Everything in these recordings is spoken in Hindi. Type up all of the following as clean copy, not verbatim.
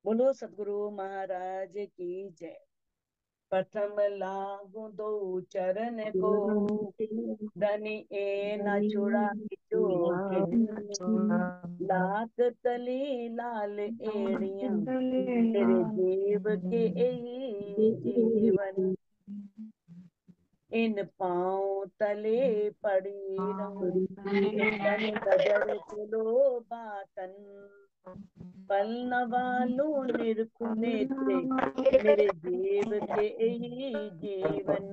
बोलो सदगुरु महाराज की जय। प्रथम लागू दो चरण को, धनी ए न छुड़ा जो किन, लात तली लाल एड़िया, तेरे जीव के यही जीवन, इन पाँव तले पड़ी रहूं, तन नजर चलो बातन, पल न वालू निरखु नेत्रे, मेरे जीव के यही जीवन,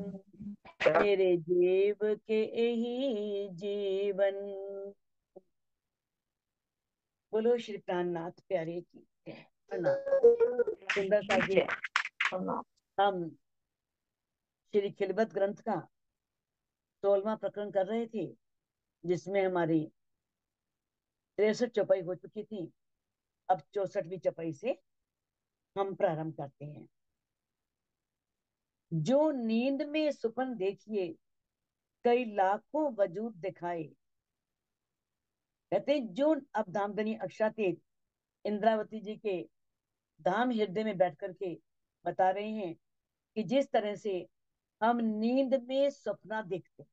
मेरे जीव के यही जीवन। बोलो श्री प्राणनाथ प्यारे की जय। प्रणाम। सुंदर सा जी, हम श्री खिलवत ग्रंथ का 16वां प्रकरण कर रहे थे, जिसमें हमारी 63 चौपाई हो चुकी थी। अब 64वीं चौपाई से हम प्रारंभ करते हैं। जो नींद में सुपन देखिए, कई लाखों वजूद दिखाए। कहते हैं जो अब धामधनी अक्षातीत इंद्रावती जी के धाम हृदय में बैठ करके बता रहे हैं कि जिस तरह से हम नींद में सपना देखते हैं,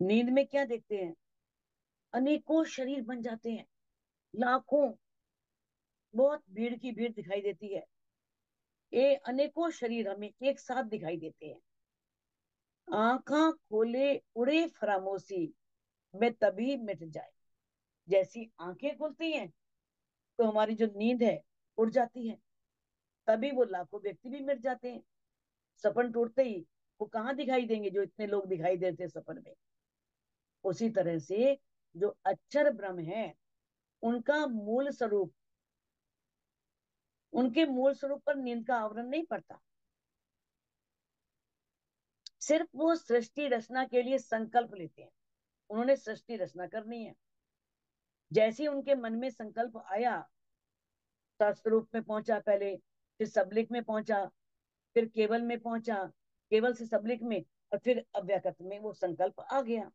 नींद में क्या देखते हैं, अनेकों शरीर बन जाते हैं, लाखों, बहुत भीड़ की भीड़ दिखाई देती है। ये अनेकों शरीर हमें एक साथ दिखाई देते हैं। आंखा खोले उड़े फरामोशी में तभी मिट जाए। जैसी आंखें खुलती हैं तो हमारी जो नींद है उड़ जाती है, तभी वो लाखों व्यक्ति भी मिट जाते हैं। सपन टूटते ही वो कहाँ दिखाई देंगे जो इतने लोग दिखाई देते सपन में। उसी तरह से जो अक्षर ब्रह्म है, उनका मूल स्वरूप, उनके मूल स्वरूप पर नींद का आवरण नहीं पड़ता। सिर्फ वो सृष्टि रचना के लिए संकल्प लेते हैं। उन्होंने सृष्टि रचना करनी है। जैसे उनके मन में संकल्प आया, तत्स्वरूप में पहुंचा पहले, फिर सबलिक में पहुंचा, फिर केवल में पहुंचा, केवल से सबलिक में, और फिर अव्यकृत में वो संकल्प आ गया।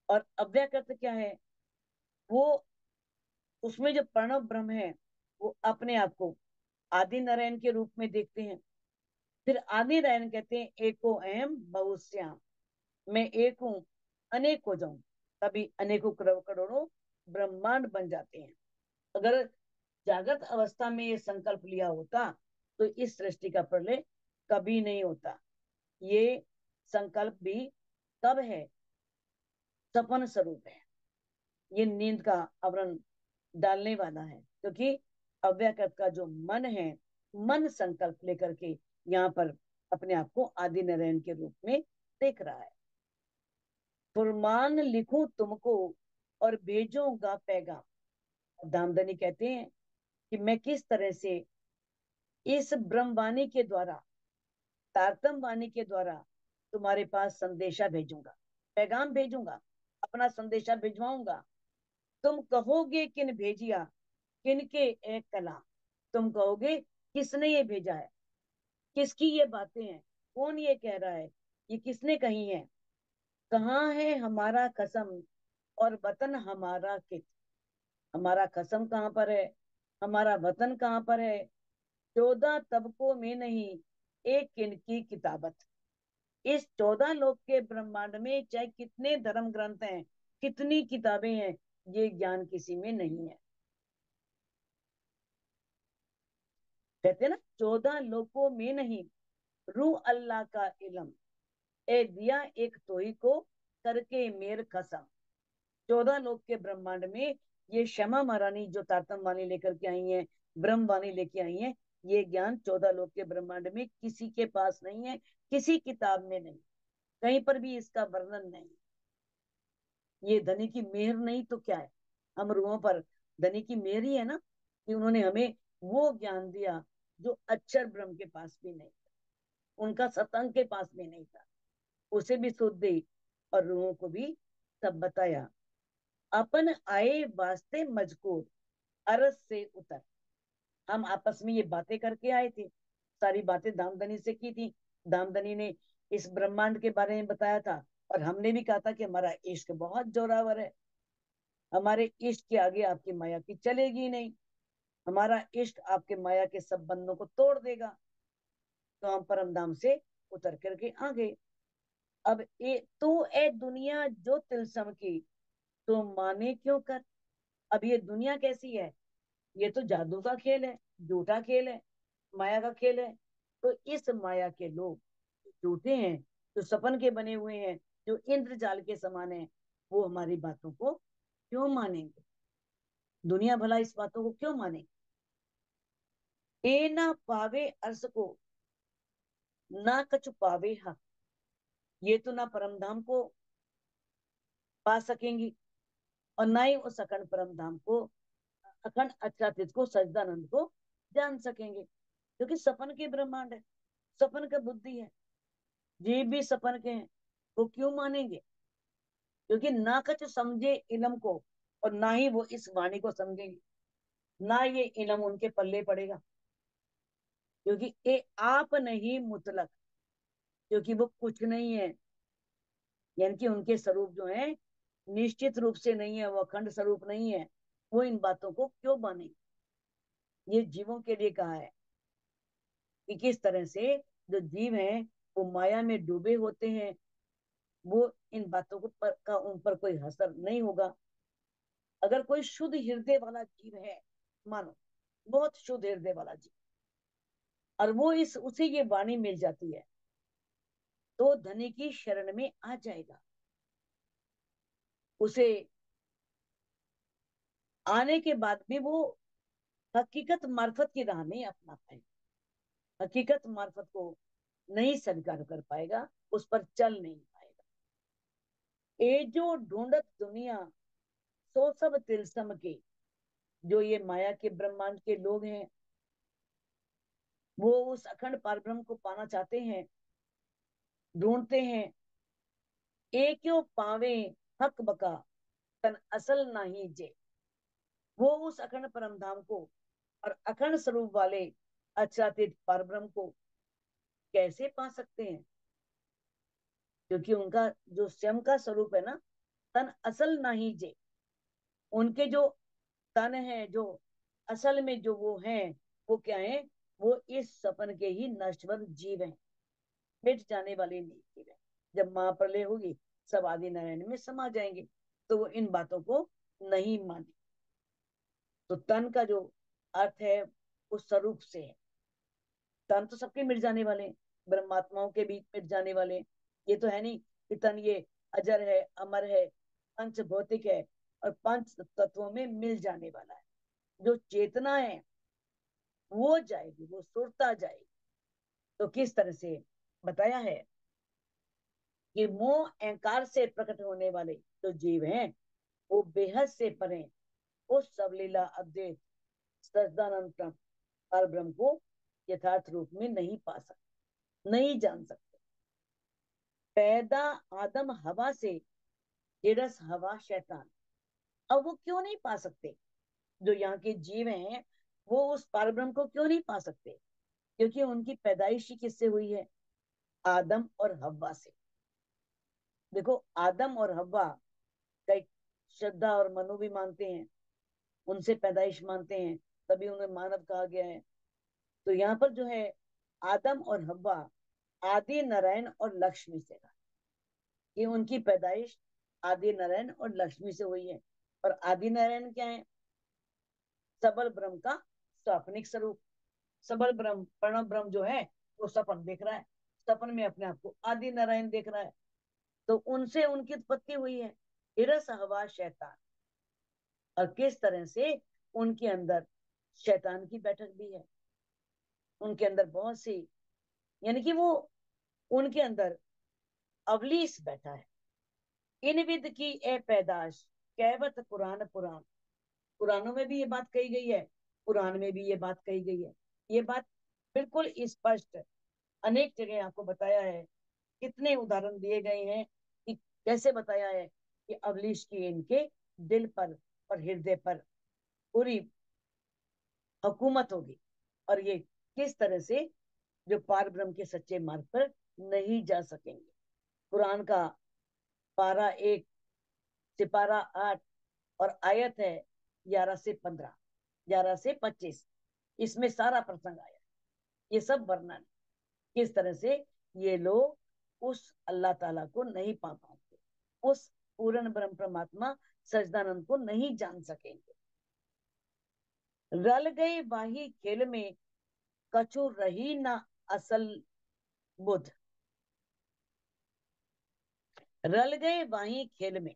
और अव्यकृत क्या है, वो उसमें जो प्रणव ब्रह्म है, वो अपने आप को आदि नारायण के रूप में देखते हैं। फिर आदि नारायण कहते हैं एको एम बहुश्याम, मैं एक हूं, अनेक हो जाऊं, तभी अनेकों करोड़ों ब्रह्मांड बन जाते हैं। अगर जागृत अवस्था में ये संकल्प लिया होता तो इस सृष्टि का प्रलय कभी नहीं होता। ये संकल्प भी तब है, सपन स्वरूप है। ये नींद का आवरण डालने वाला है, क्योंकि अव्यकृत का जो मन है, मन संकल्प लेकर के यहाँ पर अपने आप को आदि नारायण के रूप में देख रहा है। फुरमान लिखूं तुमको और भेजूंगा पैगाम। दामदनी कहते हैं कि मैं किस तरह से इस ब्रह्मवाणी के द्वारा, तारतम वाणी के द्वारा तुम्हारे पास संदेशा भेजूंगा, पैगाम भेजूंगा, अपना संदेशा भिजवाऊंगा। तुम कहोगे किन भेजिया, किन के एक कला। तुम कहोगे किसने ये भेजा है, किसकी ये बातें हैं, कौन ये कह रहा है, ये किसने कही है। कहाँ है हमारा कसम और वतन हमारा कित। हमारा कसम कहाँ पर है, हमारा वतन कहाँ पर है। 14 तबकों में नहीं, एक किन की किताबत। इस 14 लोक के ब्रह्मांड में चाहे कितने धर्म ग्रंथ हैं, कितनी किताबें हैं, ये ज्ञान किसी में नहीं है। कहते हैं ना, 14 लोकों में नहीं, रू अल्लाह का इलम, ए दिया एक तोही को करके मेर कसम। 14 लोक के ब्रह्मांड में ये क्षमा महारानी जो तारतम वाणी लेकर के आई है, ब्रह्म वाणी लेके आई है, ये ज्ञान 14 लोक के ब्रह्मांड में किसी के पास नहीं है, किसी किताब में नहीं, कहीं पर भी इसका वर्णन नहीं। ये धनी की मेहर नहीं तो क्या है, हम रूहों पर धनी की मेहर ही है ना, कि उन्होंने हमें वो ज्ञान दिया जो अक्षर ब्रह्म के पास भी नहीं था, उनका सतंग के पास भी नहीं था। उसे भी सुध दी और रूहों को भी सब बताया। अपन आए वास्ते मजकूर, अरस से उतर। हम आपस में ये बातें करके आए थे, सारी बातें दामदनी से की थी। दामदनी ने इस ब्रह्मांड के बारे में बताया था, और हमने भी कहा था कि हमारा इश्क बहुत जोरावर है, हमारे इश्क के आगे आपकी माया की चलेगी नहीं। हमारा इष्ट आपके माया के सब बंधनों को तोड़ देगा, तो हम परम धाम से उतर करके आ गए। अब तू ए दुनिया जो तिलसम की, तो माने क्यों कर। अब ये दुनिया कैसी है, ये तो जादू का खेल है, झूठा खेल है, माया का खेल है। तो इस माया के लोग झूठे हैं, जो सपन के बने हुए हैं, जो इंद्रजाल के समान है, वो हमारी बातों को क्यों मानेंगे। दुनिया भला इस बातों को क्यों माने। ए ना पावे अर्स को, ना कछु पावे हक। ये तो ना परम धाम को पा सकेंगी, और ना ही उस अखंड परम धाम को, अखंड अच्चातीत को, सच्चिदानंद को जान सकेंगे, क्योंकि सपन के ब्रह्मांड है, सपन का बुद्धि है, जीव भी सपन के हैं। वो क्यों मानेंगे, क्योंकि ना कुछ समझे इलम को, और ना ही वो इस वाणी को समझेंगे, ना ये इलम उनके पल्ले पड़ेगा। क्योंकि ये आप नहीं मुतलक, क्योंकि वो कुछ नहीं है, यानी कि उनके स्वरूप जो है निश्चित रूप से नहीं है, वो अखंड स्वरूप नहीं है। वो इन बातों को क्यों माने। ये जीवों के लिए कहा है कि किस तरह से जो जीव हैं वो माया में डूबे होते हैं, वो इन बातों को का उन पर कोई असर नहीं होगा। अगर कोई शुद्ध हृदय वाला जीव है, मानो बहुत शुद्ध हृदय वाला जीव, और वो इस उसे ये वाणी मिल जाती है, तो धनी की शरण में आ जाएगा। उसे आने के बाद भी वो हकीकत मार्फत की राह नहीं अपना पाएगा, हकीकत मार्फत को नहीं स्वीकार कर पाएगा, उस पर चल नहीं पाएगा। ये जो ढूंढत दुनिया सो सब तिलसम के, जो ये माया के ब्रह्मांड के लोग हैं, वो उस अखंड पारब्रह्म को पाना चाहते हैं, ढूंढते हैं। क्यों पावे हक बका, तन असल नहीं जे। वो उस अखंड परम धाम को और अखंड स्वरूप वाले अच्चातीत परब्रह्म को कैसे पा सकते हैं, क्योंकि उनका जो स्वयं का स्वरूप है ना, तन असल नहीं जे। उनके जो तन है, जो असल में जो वो हैं, वो क्या है, वो इस सपन के ही नश्वर जीव हैं, मिट जाने वाले नहीं जीव हैं। जब महाप्रलय होगी, सब आदि नारायण में समा जाएंगे, तो वो इन बातों को नहीं माने। तो तन का जो अर्थ है उस स्वरूप से है। तन तो सबके मिट जाने वाले, ब्रह्मात्माओं के भी मिट जाने वाले। ये तो है नहीं कि तन ये अजर है, अमर है, पंच भौतिक है, और पंच तत्वों में मिल जाने वाला है। जो चेतना है वो जाएगी, वो सुरता जाएगी। तो किस तरह से बताया है कि मोह अहंकार से प्रकट होने वाले जो जीव हैं, वो बेहद से परे उस सबलीला अद्वैत सच्चिदानंद पर ब्रह्म को यथार्थ रूप में नहीं पा सकते, नहीं जान सकते। पैदा आदम हवा से, हिरस हवा शैतान। अब वो क्यों नहीं पा सकते, जो यहाँ के जीव हैं, वो उस परब्रह्म को क्यों नहीं पा सकते, क्योंकि उनकी पैदाइश ही किससे हुई है, आदम और हव्वा से। देखो, आदम और हव्वा कई श्रद्धा और मनु भी मानते हैं, उनसे पैदाइश मानते हैं, तभी उन्हें मानव कहा गया है। तो यहाँ पर जो है आदम और हव्वा, आदि नारायण और लक्ष्मी से कहा, कि उनकी पैदाइश आदि नारायण और लक्ष्मी से हुई है। और आदि नारायण क्या है, सबल ब्रह्म का स्वाप्निक स्वरूप। सबल ब्रह्म, प्रणव ब्रह्म जो है, वो सपन देख रहा है, सपन में अपने आप को आदि नारायण देख रहा है। तो उनसे उनकी उत्पत्ति हुई है, हिरस हवा शैतान। और किस तरह से उनके अंदर शैतान की बैठक भी है, उनके अंदर बहुत सी, यानी कि वो उनके अंदर अवलीस बैठा है। इन विद की ए पैदाश, कहवत पुराण पुराण। पुराणों में भी ये बात कही गई है, पुराण में भी ये बात कही गई है। ये बात बिल्कुल स्पष्ट, अनेक जगह आपको बताया है, कितने उदाहरण दिए गए हैं कि कैसे बताया है कि अवलीश की इनके दिल पर और हृदय पर पूरी हुकूमत होगी, और ये किस तरह से जो पार ब्रह्म के सच्चे मार्ग पर नहीं जा सकेंगे। कुरान का पारा 1 सिपारा 8 और आयत है 11 से 15। 11 से 25, इसमें सारा प्रसंग आया। ये सब वर्णन किस तरह से ये लोग उस अल्लाह ताला को नहीं पा पाते, उस पूर्ण ब्रह्म परमात्मा सच्चिदानंद को नहीं जान सकेंगे। रल गए बाही खेल में, कछु रही ना असल बुध। रल गए वाही खेल में,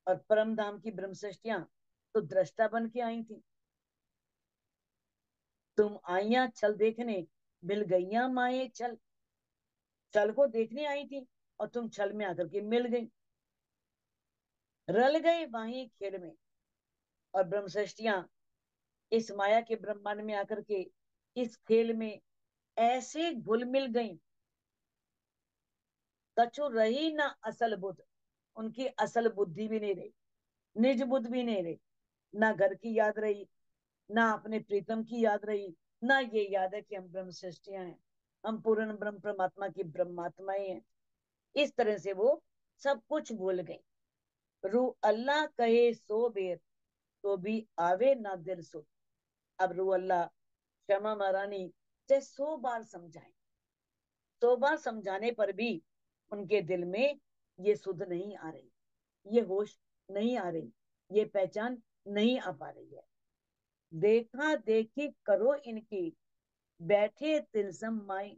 और परम धाम की ब्रह्म सृष्टियां तो दृष्टा बन के आई थी। तुम आइया छल देखने, मिल गईया माए छल। छल को देखने आई थी और तुम छल में आकर के मिल गई। रल गए वाही खेल में, और ब्रह्म सृष्टियां इस माया के ब्रह्मांड में आकर के इस खेल में ऐसे घुल मिल गई, कछु रही ना असल बुद्ध, उनकी असल बुद्धि भी नहीं रही, निज बुद्ध भी नहीं रही। ना घर की याद रही, ना अपने प्रीतम की याद रही, ना ये याद है कि हम ब्रह्म सृष्टियां हैं, हम पूर्ण ब्रह्म परमात्मा की ब्रह्मात्माएं हैं। इस तरह से वो सब कुछ भूल गई। रू अल्लाह कहे सो बेर, तो भी आवे ना दिल सुध। अब रू अल्लाह क्षमा महारानी चाहे 100 बार समझाए, 100 बार समझाने पर भी उनके दिल में ये सुध नहीं आ रही, ये होश नहीं आ रही, ये पहचान नहीं आ पा रही है। देखा देखी करो इनकी, बैठे तिलसम माई।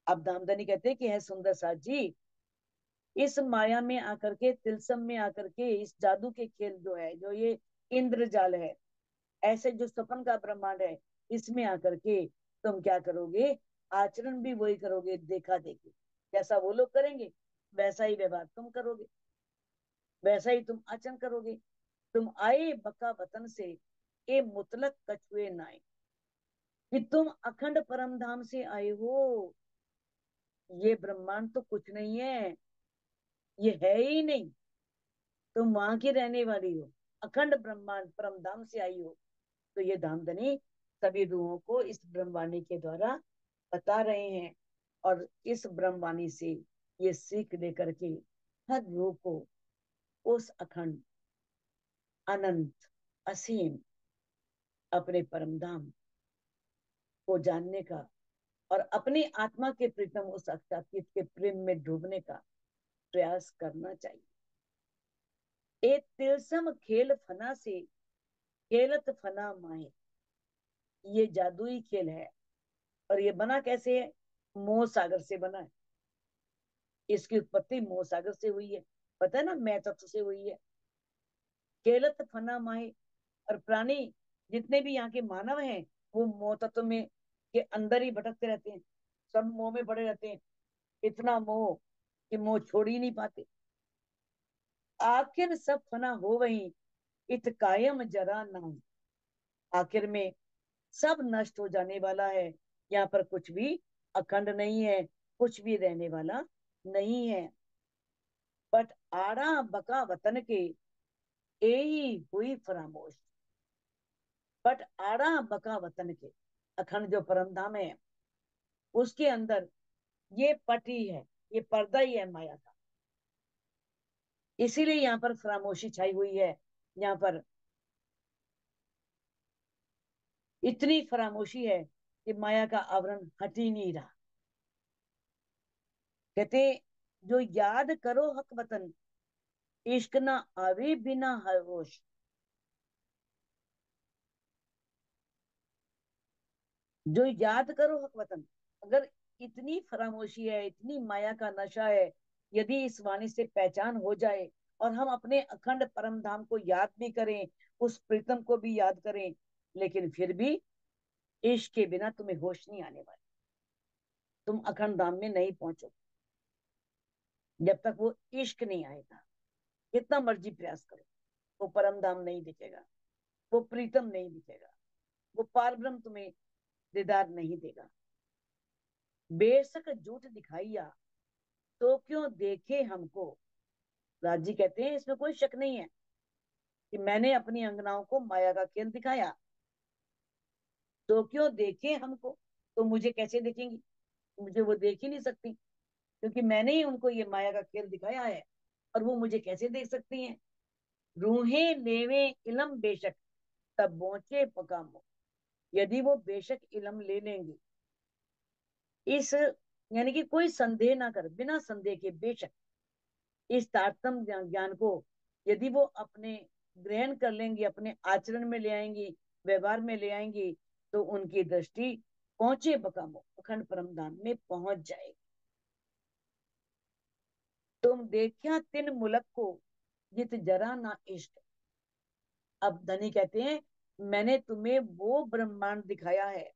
अब दामदनी कहते हैं कि है सुंदर साथ जी, इस माया में आकर के, तिलसम में आकर के, इस जादू के खेल जो है, जो ये इंद्रजाल है, ऐसे जो सपन का ब्रह्मांड है, इसमें आकर के तुम क्या करोगे? आचरण भी वही करोगे, देखा देखी। जैसा वो लोग करेंगे वैसा ही व्यवहार तुम करोगे, वैसा ही तुम आचरण करोगे। तुम आए बका वतन से, ए मुतलक कछुए नाए। कि तुम अखंड परम धाम से आए हो, ये ब्रह्मांड तो कुछ नहीं है, ये है ही नहीं। तुम वहां की रहने वाली हो, अखंड ब्रह्मांड परम धाम से आई हो। तो ये धामधनी सभी रूहों को इस ब्रह्मवाणी के द्वारा बता रहे हैं, और इस ब्रह्मवाणी से ये सीख लेकर के हर रूह को उस अखंड अनंत असीम अपने परम धाम को जानने का, और अपनी आत्मा के प्रीतम उस अक्षातीत के प्रेम में डूबने का प्रयास करना चाहिए। एक तिलसम खेल फना से, खेलत फना माहे। ये जादुई खेल है, और ये बना कैसे है? मोह सागर से बना है। इसकी उत्पत्ति मोह सागर से हुई है, पता है ना, मैं तत्व से हुई है। खेलत फना माहे, और प्राणी जितने भी यहाँ के मानव हैं, वो मोह तत्व में के अंदर ही भटकते रहते हैं, सब मोह में पड़े रहते हैं। इतना मोह कि मोह छोड़ ही नहीं पाते। आखिर सब फना हो वही, इत कायम जरा नाम। आखिर में सब नष्ट हो जाने वाला है, यहाँ पर कुछ भी अखंड नहीं है, कुछ भी रहने वाला नहीं है। बट आड़ा बका वतन के, यही हुई फरामोश। बट आड़ा बका वतन के, अखंड जो परम धाम है, उसके अंदर ये पटी है, ये पर्दा ही है माया का। इसीलिए यहाँ पर फरामोशी छाई हुई है। यहाँ पर इतनी फरामोशी है कि माया का आवरण हट ही नहीं रहा। कहते जो याद करो हक वतन, इश्क ना आवे बिना हर होश। जो याद करो हक वतन, अगर इतनी फरामोशी है, इतनी माया का नशा है, यदि इस वाणी से पहचान हो जाए, और हम अपने अखंड परम धाम को याद भी करें, उस प्रीतम को भी याद करें, लेकिन फिर भी इश्क के बिना तुम्हें होश नहीं आने वाली, तुम अखंड धाम में नहीं पहुंचो जब तक वो इश्क नहीं आएगा। कितना मर्जी प्रयास करो, वो परम धाम नहीं दिखेगा, वो प्रीतम नहीं दिखेगा, वो पार ब्रह्म तुम्हें दीदार नहीं देगा। बेशक झूठ दिखाइया, तो क्यों देखे हमको। राज जी कहते हैं इसमें कोई शक नहीं है कि मैंने अपनी अंगनाओं को माया का खेल दिखाया, तो क्यों देखे हमको। तो मुझे कैसे देखेंगी? मुझे वो देख ही नहीं सकती, क्योंकि मैंने ही उनको ये माया का खेल दिखाया है, और वो मुझे कैसे देख सकती हैं। रूहें लेवे इलम बेशक, तब बोचे पकामो, यदि वो बेशक इलम ले लेंगे, इस यानी कि कोई संदेह ना कर, बिना संदेह के बेशक इस तारतम ज्ञान को यदि वो अपने ग्रहण कर लेंगी, अपने आचरण में ले आएंगी, व्यवहार में ले आएंगी, तो उनकी दृष्टि पहुंचे बकामो, अखंड परम धाम में पहुंच जाएगी। तुम देखिया तिन मुलक को, जित जरा ना इश्क। अब धनी कहते हैं, मैंने तुम्हें वो ब्रह्मांड दिखाया है,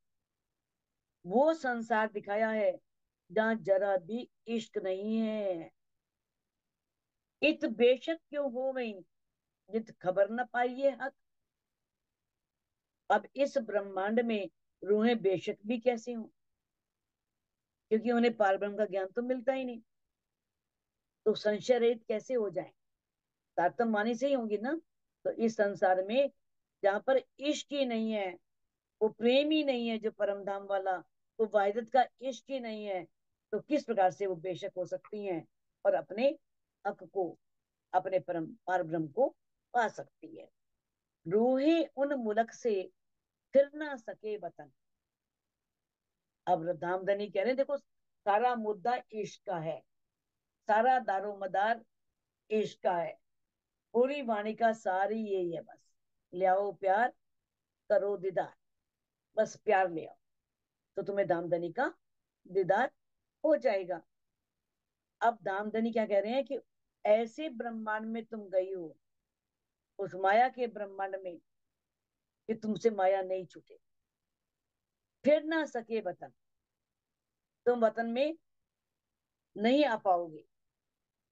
वो संसार दिखाया है जहां जरा भी इश्क नहीं है। इत बेशक क्यों हो गई, जित खबर न पाइए हक। अब इस ब्रह्मांड में रूहें बेशक भी कैसे हों, क्योंकि उन्हें पारब्रह्म का ज्ञान तो मिलता ही नहीं, तो संशय रहित कैसे हो जाए, तारतम वाणी से ही होंगी ना। तो इस संसार में जहां पर इश्क ही नहीं है, वो प्रेम ही नहीं है जो परम धाम वाला, वो वाहिदत का इश्क ही नहीं है, तो किस प्रकार से वो बेशक हो सकती हैं और अपने हक को, अपने परम पार ब्रह्म को पा सकती है। रूहे उन मुलक से फिर ना सके वतन। अब धामधनी कह रहे हैं, देखो सारा मुद्दा इश्क का है, सारा दारो मदार इश्क का है, पूरी वाणी का सारी यही है, बस ले आओ प्यार, करो दीदार, बस प्यार ले आओ तो तुम्हें धामधनी का दीदार हो जाएगा। अब धामधनी क्या कह रहे हैं कि ऐसे ब्रह्मांड में तुम गई हो, उस माया के ब्रह्मांड में, कि तुमसे माया नहीं छूटे, फिर ना सके वतन, तुम वतन में नहीं आ पाओगे,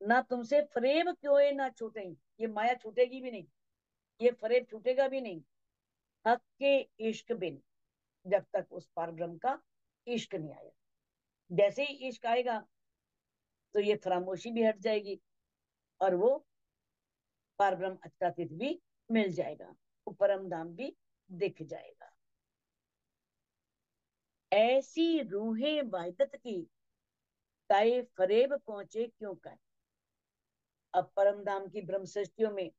ना तुमसे फरेब क्यों ना छूटे, ये माया छूटेगी भी नहीं, ये फरेब छूटेगा भी नहीं, हक के इश्क बिन, जब तक उस पार ब्रह्म का इश्क नहीं आया। जैसे ही इश्क आएगा तो ये फरामोशी भी हट जाएगी और वो पार ब्रह्म अच्छातीत भी मिल जाएगा, वो परम धाम भी दिख जाएगा। ऐसी रूहें वाहिदत की, ताए फरेब पहुंचे क्यों कर। अब परम धाम की ब्रह्म सृष्टियों में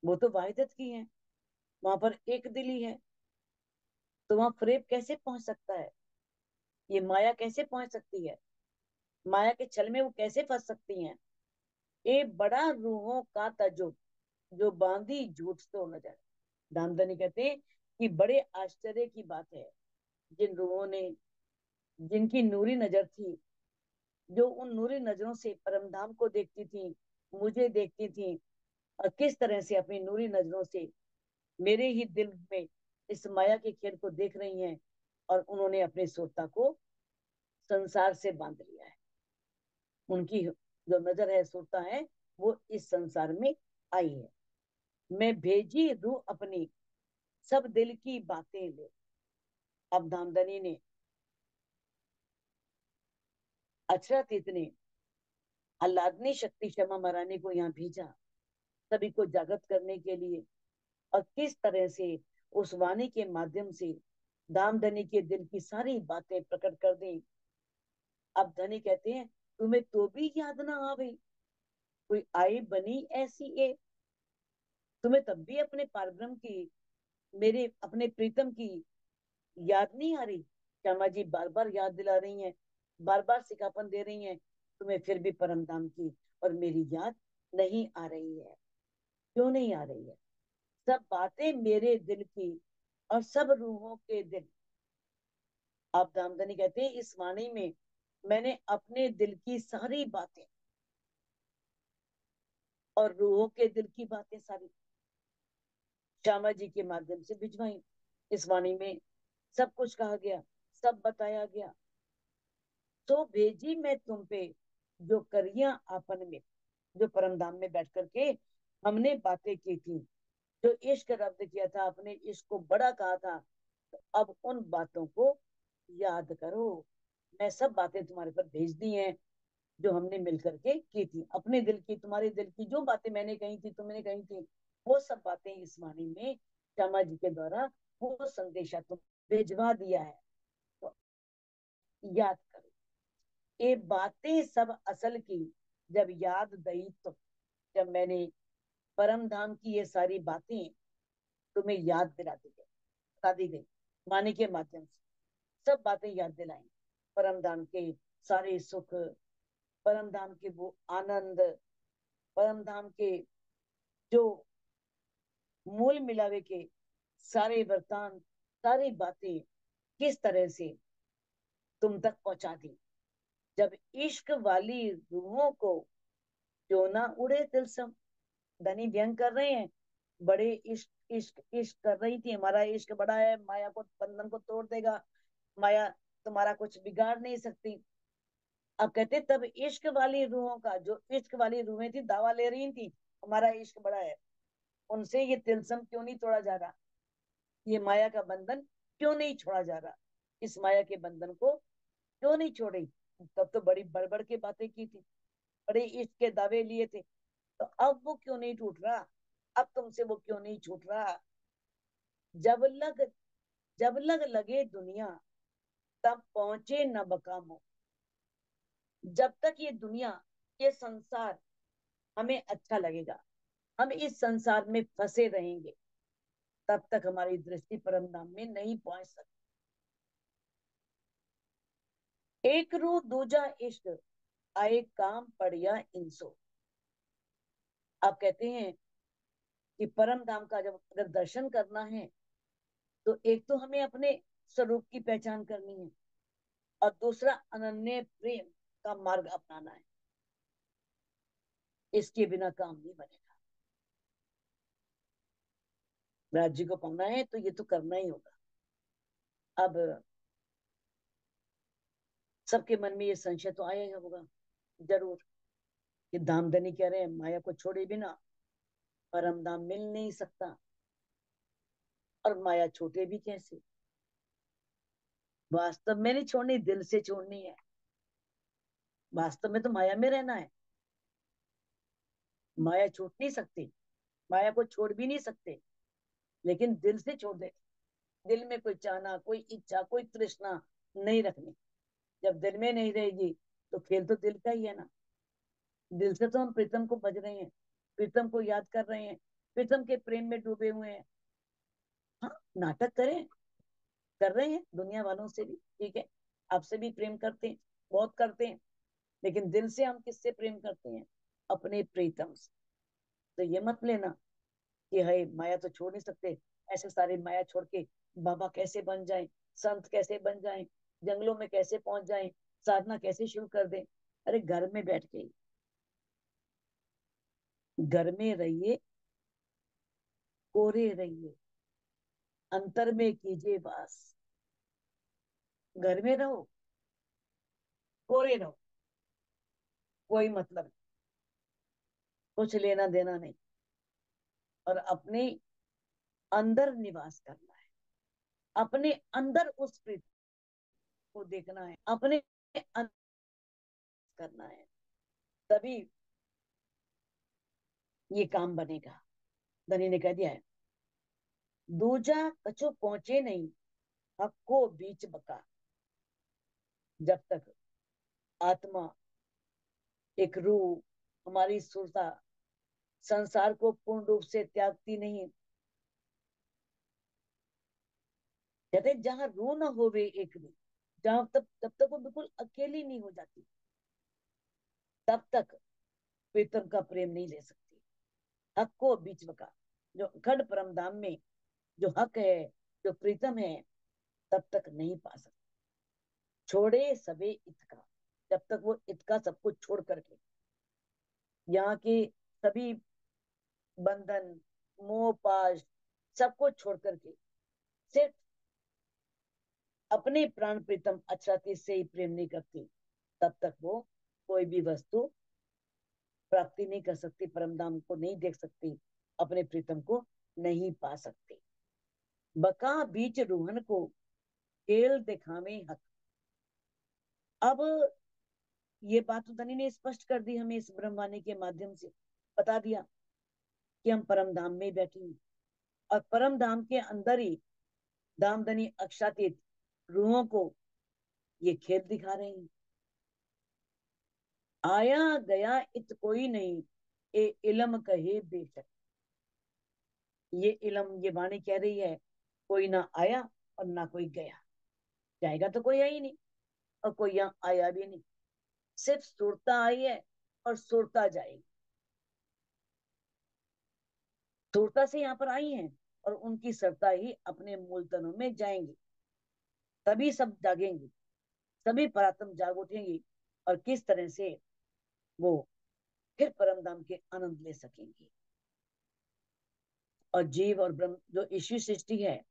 वो तो वाहिदत की है, वहां पर एक दिली है, तो वहां फरेब कैसे पहुंच सकता है, ये माया कैसे पहुंच सकती है, माया के छल में वो कैसे फंस सकती हैं। ये बड़ा रूहों का तजुब, जो बांधी झूठ तो नजर। दामदनी कहते हैं कि बड़े आश्चर्य की बात है, जिन रूहों ने, जिनकी नूरी नजर थी, जो उन नूरी नजरों से परमधाम को देखती थी, मुझे देखती थी, और किस तरह से अपनी नूरी नजरों से मेरे ही दिल में इस माया के खेल को देख रही हैं, और उन्होंने अपनी सोता को संसार से बांध लिया है। उनकी जो नजर है, सोता है, वो इस संसार में आई है। मैं भेजी रूह अपनी, सब दिल की बातें ले। अब धामधनी ने, अक्षरातीत ने आह्लादनी शक्ति क्षमा महारानी को यहाँ भेजा, सभी को जागृत करने के लिए, और किस तरह से उस वाणी के माध्यम से दामधनी के दिल की सारी बातें प्रकट कर दी। अब धनी कहते हैं, तुम्हें तो भी याद ना आवे, कोई आई बनी ऐसी है, तुम्हें तब भी अपने पारब्रह्म की, मेरे अपने प्रीतम की याद नहीं आ रही। श्यामा जी बार बार याद दिला रही हैं, बार बार सिखापन दे रही हैं, तुम्हें फिर भी परम धाम की और मेरी याद नहीं आ रही है। क्यों नहीं आ रही है, सब बातें मेरे दिल की और सब रूहों के दिल। आप दामदनी कहते हैं, इस वाणी में मैंने अपने दिल की सारी बातें और रूहों के दिल की बातें सारी श्यामा जी के माध्यम से भिजवाई। इस वाणी में सब कुछ कहा गया, सब बताया गया। तो भेजी मैं तुम पे जो करिया आपन में, जो परम धाम में बैठ करके हमने बातें की थी, जो इश्क रब्द किया था, अपने इश्क को बड़ा कहा था, तो अब उन बातों को याद करो। मैं सब बातें तुम्हारे पर भेज दी हैं, जो हमने मिलकर के की थी, अपने दिल की, तुम्हारे दिल की जो बातें मैंने कही थी, तुमने कही थी, वो सब बातें इस वाणी में श्यामा जी के द्वारा वो संदेशा तुम भेजवा दिया है, तो याद करो। ये बातें सब असल की, जब याद दई तो, जब मैंने परम धाम की ये सारी बातें तुम्हें याद दिला दी गई, बता दी गई वाणी के माध्यम से। सब बातें याद दिलाई, परम धाम के सारे सुख, परम धाम के वो आनंद, परम धाम के जो मूल मिलावे के सारे वृतांत, सारी बातें किस तरह से तुम तक पहुंचा दी। जब इश्क वाली रूहों को क्यों ना उड़े तिलसम। धनी व्यंग कर रहे हैं, बड़े इश्क इश्क इश्क कर रही थी, हमारा इश्क बड़ा है, माया को बंधन को तोड़ देगा, माया तुम्हारा कुछ बिगाड़ नहीं सकती। अब कहते तब इश्क वाली रूहों का, जो इश्क वाली रूहें थी दावा ले रही थी हमारा इश्क बड़ा है, उनसे ये तिलसम क्यों नहीं तोड़ा जा रहा, ये माया का बंधन क्यों नहीं छोड़ा जा रहा, इस माया के बंधन को क्यों नहीं छोड़ी। तब तो बड़ी बड़बड़ की बातें की थी, बड़े इश्क के दावे लिए थे, तो अब वो क्यों नहीं टूट रहा, अब तुमसे वो क्यों नहीं छूट रहा। जब लग जब लग लगे दुनिया, तब पहुंचे न बकामो। जब तक ये दुनिया, ये संसार हमें अच्छा लगेगा, हम इस संसार में फंसे रहेंगे, तब तक हमारी दृष्टि परम धाम में नहीं पहुंच सकती। एक रू दूजा इश्क, आए काम पड़िया इंसो। आप कहते हैं कि परम धाम का जब अगर दर्शन करना है, तो एक तो हमें अपने स्वरूप की पहचान करनी है, और दूसरा अनन्य प्रेम का मार्ग अपनाना है। इसके बिना काम नहीं बनेगा। राज्य को पाना है तो ये तो करना ही होगा। अब सबके मन में ये संशय तो आएगा होगा जरूर, कि धामधनी कह रहे हैं माया को छोड़े बिना परम धाम मिल नहीं सकता, और माया छोटे भी कैसे। वास्तव में नहीं छोड़नी, दिल से छोड़नी है। वास्तव में तो माया में रहना है, माया छूट नहीं सकती, माया को छोड़ भी नहीं सकते, लेकिन दिल से छोड़ दे। दिल में कोई चाहना, कोई इच्छा, कोई तृष्णा नहीं रखनी। जब दिल में नहीं रहेगी तो खेल तो दिल का ही है ना। दिल से तो हम प्रीतम को भज रहे हैं, प्रीतम को याद कर रहे हैं, प्रीतम के प्रेम में डूबे हुए हैं। हाँ, नाटक करें, कर रहे हैं दुनिया वालों से भी, ठीक है, आपसे भी प्रेम करते हैं, बहुत करते हैं, लेकिन दिल से हम किससे प्रेम करते हैं, अपने प्रीतम से। तो ये मत लेना कि है माया तो छोड़ नहीं सकते, ऐसे सारे माया छोड़ के बाबा कैसे बन जाए, संत कैसे बन जाए, जंगलों में कैसे पहुंच जाए, साधना कैसे शुरू कर दे। अरे घर में बैठ के, घर में रहिए, कोरे रहिए, अंतर में कीजिए वास। घर में रहो, कोरे रहो, कोई मतलब नहीं, कुछ लेना देना नहीं, और अपने अंदर निवास करना है, अपने अंदर उस प्रीति को देखना है, अपने अंदर करना है, तभी ये काम बनेगा। धनी ने कह दिया है, दूजा कछु पहुंचे नहीं, हक को बीच बका। जब तक आत्मा, एक रूह, हमारी सुरता संसार को पूर्ण रूप से त्यागती नहीं, कहते जहां रूह न होवे एक भी, जहां तब तक वो बिल्कुल अकेली नहीं हो जाती, तब तक प्रीतम का प्रेम नहीं ले सकती। हक को बीच बका, जो अखंड परम धाम में जो हक है, जो प्रीतम है, तब तक नहीं पा सकती। छोड़े सबे इत का, जब तक वो इत का सब कुछ छोड़ करके, यहाँ के सभी बंधन, मोह पाश, सब कुछ छोड़ करके सिर्फ अपने प्राण प्रीतम अक्षराती से ही प्रेम नहीं करती, तब तक वो कोई भी वस्तु प्राप्ति नहीं कर सकती, परम धाम को नहीं देख सकती, अपने प्रीतम को नहीं पा सकती। बका बीच रूहन को खेल दिखावे हक। अब ये बात तो धनी ने स्पष्ट कर दी हमें, इस ब्रह्मवाणी के माध्यम से बता दिया कि हम परम धाम में बैठे हैं, और परम धाम के अंदर ही धामधनी अक्षातीत रूहों को ये खेल दिखा रहे हैं। आया गया इत कोई नहीं, ए इलम कहे बेशक। ये इलम, ये वाणी कह रही है, कोई ना आया और ना कोई गया। जाएगा तो कोई है ही नहीं, और कोई यहाँ आया भी नहीं। सिर्फ सुरता आई है और सुरता जाएगी। सुरता से यहाँ पर आई हैं और उनकी सरता ही अपने मूल तनों में जाएंगी। तभी सब जागेंगी, सभी परात्म जाग उठेंगी, और किस तरह से वो फिर परम धाम के आनंद ले सकेंगी। और जीव और ब्रह्म जो ईश्वरी सृष्टि है,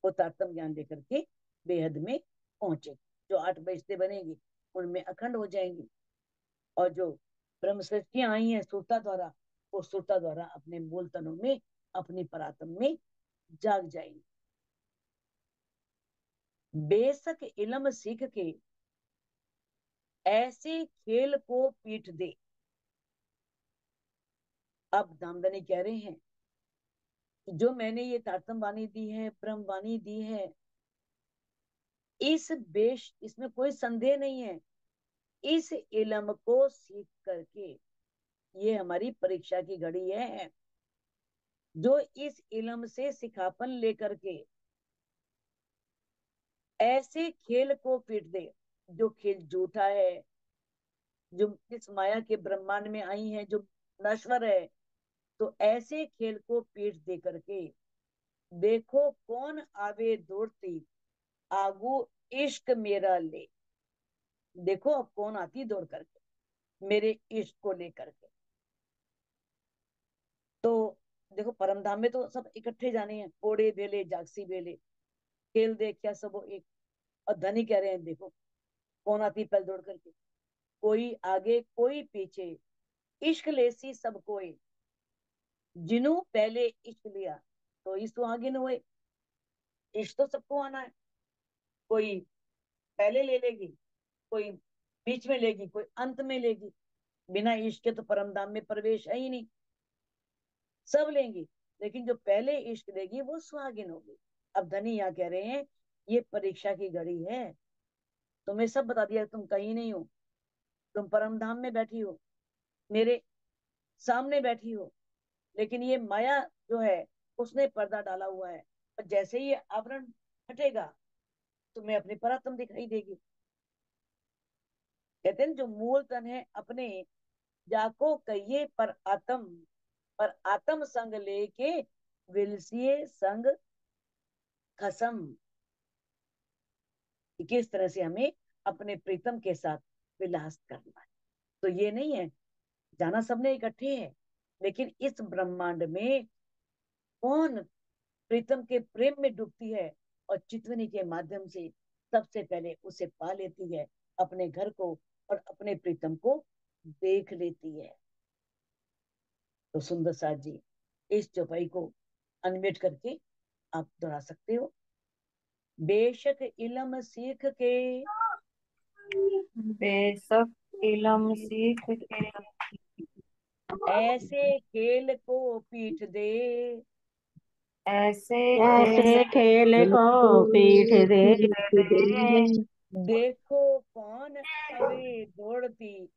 वो तारतम ज्ञान लेकर के बेहद में पहुंचे। जो 8 बजते बनेगी उनमें अखंड हो जाएंगी। और जो ब्रह्म सृष्टियां आई हैं सुरता द्वारा, वो सुरता द्वारा अपने मूल तनों में, अपनी परात्म में जाग जाएंगी। बेशक इलम सीख के ऐसे खेल को पीठ दे। अब दामदनी कह रहे हैं, जो मैंने ये तारतम वाणी दी है, ब्रह्म वाणी दी है, इसमें कोई संदेह नहीं है। इस इलम को सीख करके, ये हमारी परीक्षा की घड़ी है, जो इस इलम से सिखापन लेकर के ऐसे खेल को पीट दे, जो खेल झूठा है, जो इस माया के ब्रह्मांड में आई है, जो नश्वर है, तो ऐसे खेल को पीट दे करके देखो कौन आवे दौड़ती, आगू इश्क मेरा ले। देखो अब कौन आती दौड़ करके मेरे इश्क को लेकर के। तो देखो परमधाम में तो सब इकट्ठे जाने हैं, ओड़े बेले जागसी बेले, खेल देख क्या सब एक। और धनी कह रहे हैं देखो कौन आती पहल दौड़ करके, कोई आगे कोई पीछे, इश्क लेसी सब कोई, जिन्हों पहले इश्क लिया तो इस तो आगे न हुए। इश्क तो सबको आना है, कोई पहले ले लेगी, कोई बीच में लेगी, कोई अंत में लेगी। बिना इश्क के तो परमधाम में प्रवेश है ही नहीं। सब लेंगी, लेकिन जो पहले इश्क लेगी वो सुहागिन होगी। अब धनी यहाँ कह रहे हैं, ये परीक्षा की घड़ी है, तुम्हें सब बता दिया, तुम कहीं नहीं हो, तुम परमधाम में बैठी हो, मेरे सामने बैठी हो, लेकिन ये माया जो है उसने पर्दा डाला हुआ है। और जैसे ही ये आवरण हटेगा तुम्हें अपनी परात्म दिखाई देगी। कहते हैं जो मूल तन है अपने, जाको कहिए पर आत्म संग लेके विलसिए संग खसम। किस तरह से हमें अपने प्रीतम के साथ विलास करना है। तो ये नहीं है जाना सबने इकट्ठे है, लेकिन इस ब्रह्मांड में कौन प्रीतम के प्रेम में डूबती है और चितवनी के माध्यम से सबसे पहले उसे पा लेती है, अपने घर को और अपने प्रीतम को देख लेती है। तो सुंदर साथ जी इस चौपाई को अनम्यूट करके आप दोहरा सकते हो। बेशक इलम सीख के बेशक इलम सीख के ऐसे खेल को पीठ दे, ऐसे खेल ऐसे खेल को पीठ दे। दे। देखो कौन अवे दौड़ती,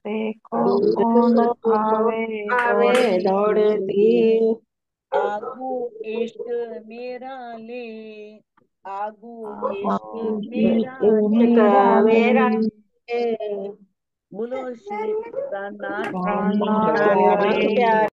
देखो कौन आवे आवे दौड़ती, दौड़ती, आगू इश्क मेरा ले, आगू इश्क आगो मेरा ले। इश्क मेरा मेरा ले। है। बोलो श्री प्राणनाथ प्राणनाथ प्राणनाथ प्यारे। प्यारे।